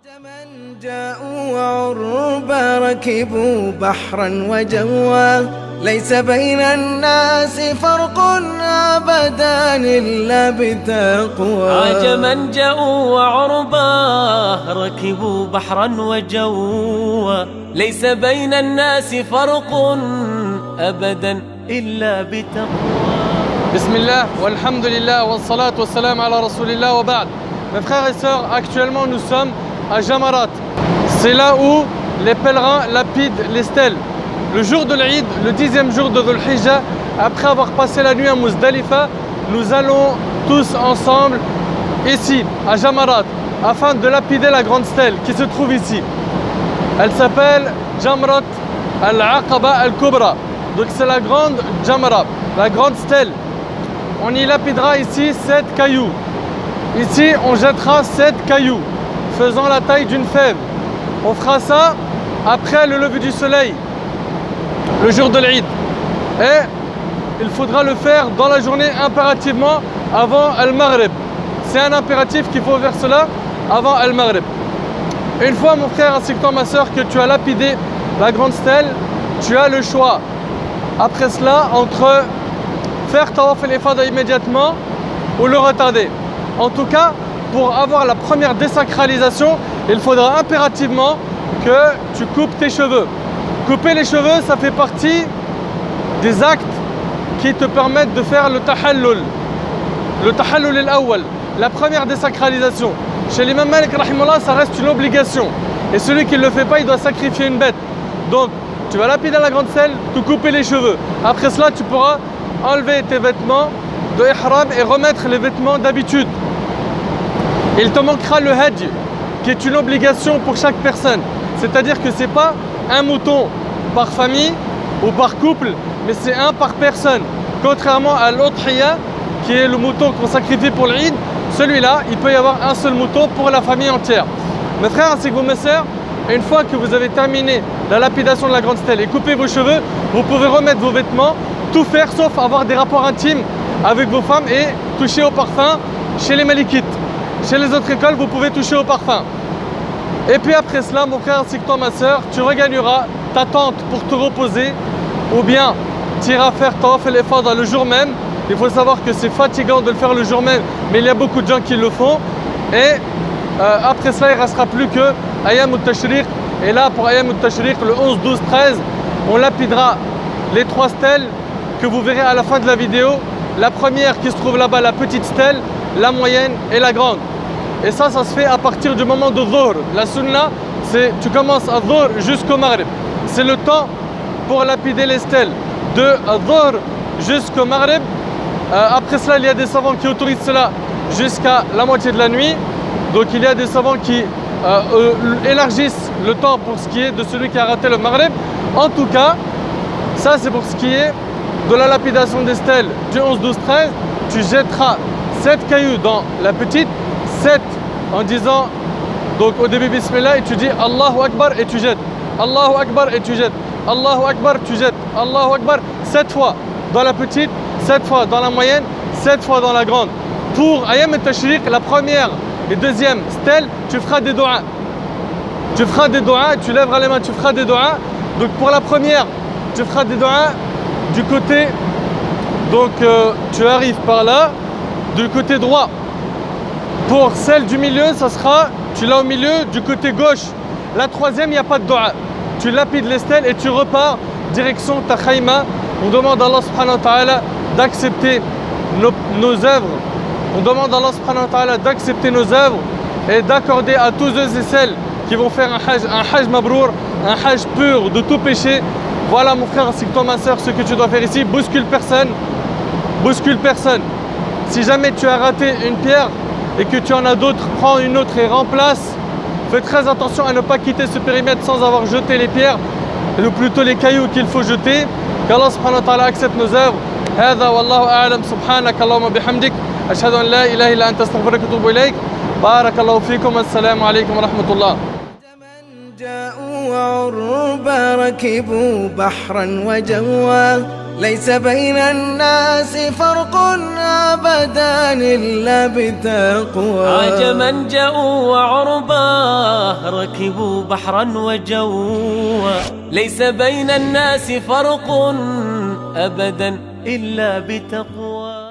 عجما جاءوا وعربا ركبوا بحرا وجوا ليس بين الناس فرق أبدا إلا بتقوى. عجما جاءوا وعربا ركبوا بحرا وجوا ليس بين الناس فرق أبدا إلا بتقوى. بسم الله والحمد لله والصلاة والسلام على رسول الله وبعد. Mes frères et sœurs, actuellement nous sommes à Jamarat. C'est là où les pèlerins lapident les stèles. Le jour de l'Eid, le 10e jour de Dhul Hijjah, après avoir passé la nuit à Muzdalifa, nous allons tous ensemble ici, à Jamarat, afin de lapider la grande stèle qui se trouve ici. Elle s'appelle Jamrat al-Aqaba al-Kubra. Donc c'est la grande Jamara, la grande stèle. On y lapidera ici 7 cailloux. Ici, on jettera 7 cailloux, faisant la taille d'une fève. On fera ça après le lever du soleil, le jour de l'Eid. Et il faudra le faire dans la journée impérativement avant Al-Maghrib. C'est un impératif qu'il faut faire cela avant Al-Maghrib. Une fois, mon frère ainsi que toi, ma soeur, que tu as lapidé la grande stèle, tu as le choix. Après cela, entre faire Tawaf al-Ifada immédiatement ou le retarder. En tout cas, pour avoir la première désacralisation, il faudra impérativement que tu coupes tes cheveux. Couper les cheveux, ça fait partie des actes qui te permettent de faire le tahallul. Le tahallul al-awwal, la première désacralisation. Chez l'imam Malik, rahimahullah, ça reste une obligation. Et celui qui ne le fait pas, il doit sacrifier une bête. Donc, tu vas lapider la grande stèle, te couper les cheveux. Après cela, tu pourras enlever tes vêtements de ihram et remettre les vêtements d'habitude. Il te manquera le hajj, qui est une obligation pour chaque personne. C'est-à-dire que ce n'est pas un mouton par famille ou par couple, mais c'est un par personne. Contrairement à l'udhiyah, qui est le mouton qu'on sacrifie pour l'Eid, celui-là, il peut y avoir un seul mouton pour la famille entière. Mes frères ainsi que vos mes sœurs, une fois que vous avez terminé la lapidation de la grande stèle et coupé vos cheveux, vous pouvez remettre vos vêtements, tout faire sauf avoir des rapports intimes avec vos femmes et toucher au parfum chez les Malikites. Chez les autres écoles, vous pouvez toucher au parfum. Et puis après cela, mon frère ainsi que toi, ma soeur, tu regagneras ta tente pour te reposer ou bien tu iras faire Tawaf al-Ifada le jour même. Il faut savoir que c'est fatigant de le faire le jour même, mais il y a beaucoup de gens qui le font. Et après cela, il ne restera plus que Ayam al-Tashriq. Et là, pour Ayam al-Tashriq, le 11, 12, 13, on lapidera les 3 stèles que vous verrez à la fin de la vidéo. La première qui se trouve là-bas, la petite stèle, la moyenne et la grande. Et ça se fait à partir du moment de Dhuhr. La sunna, c'est tu commences à Dhuhr jusqu'au Maghrib. C'est le temps pour lapider les stèles. De Dhuhr jusqu'au Maghrib. Après cela, il y a des savants qui autorisent cela jusqu'à la moitié de la nuit. Donc il y a des savants qui élargissent le temps pour ce qui est de celui qui a raté le Maghrib. En tout cas, ça c'est pour ce qui est de la lapidation des stèles du 11, 12, 13. Tu jetteras 7 cailloux dans la petite, 7 en disant donc au début Bismillah et tu dis Allahu Akbar et tu jettes. Allahu Akbar et tu jettes. Allahu Akbar, tu jettes. Allahu Akbar 7 fois dans la petite, 7 fois dans la moyenne, 7 fois dans la grande. Pour Ayam al-Tashriq, la première et deuxième stèle, tu feras des doigts. Tu feras des doigts, tu lèveras les mains, tu feras des doigts. Donc pour la première, tu feras des doigts du côté, donc tu arrives par là, du côté droit. Pour celle du milieu, ça sera, tu l'as au milieu, du côté gauche. La troisième, il n'y a pas de doigt. Tu lapides les stèles et tu repars direction ta khayma. On demande à Allah subhanahu wa ta'ala d'accepter nos œuvres. On demande à Allah subhanahu wa ta'ala d'accepter nos œuvres et d'accorder à tous ceux et celles qui vont faire un hajj mabrour, un hajj pur de tout péché. Voilà mon frère ainsi que toi ma soeur, ce que tu dois faire ici. Bouscule personne. Bouscule personne. Si jamais tu as raté une pierre et que tu en as d'autres, prends une autre et remplace. Fais très attention à ne pas quitter ce périmètre sans avoir jeté les pierres, ou plutôt les cailloux qu'il faut jeter. Qu'Allah subhanahu wa ta'ala accepte nos œuvres. هذا والله أعلم سبحانك اللهم بحمدك أشهد أن لا إله إلا أنت أستغفرك وأتوب إليك بارك الله فيكم السلام عليكم ورحمة الله. جاءوا وعربا ركبوا بحرا وجوا ليس بين الناس فرق أبدا إلا بتقوى. عجما جاءوا وعربا ركبوا بحرا وجوا ليس بين الناس فرق أبدا إلا بتقوى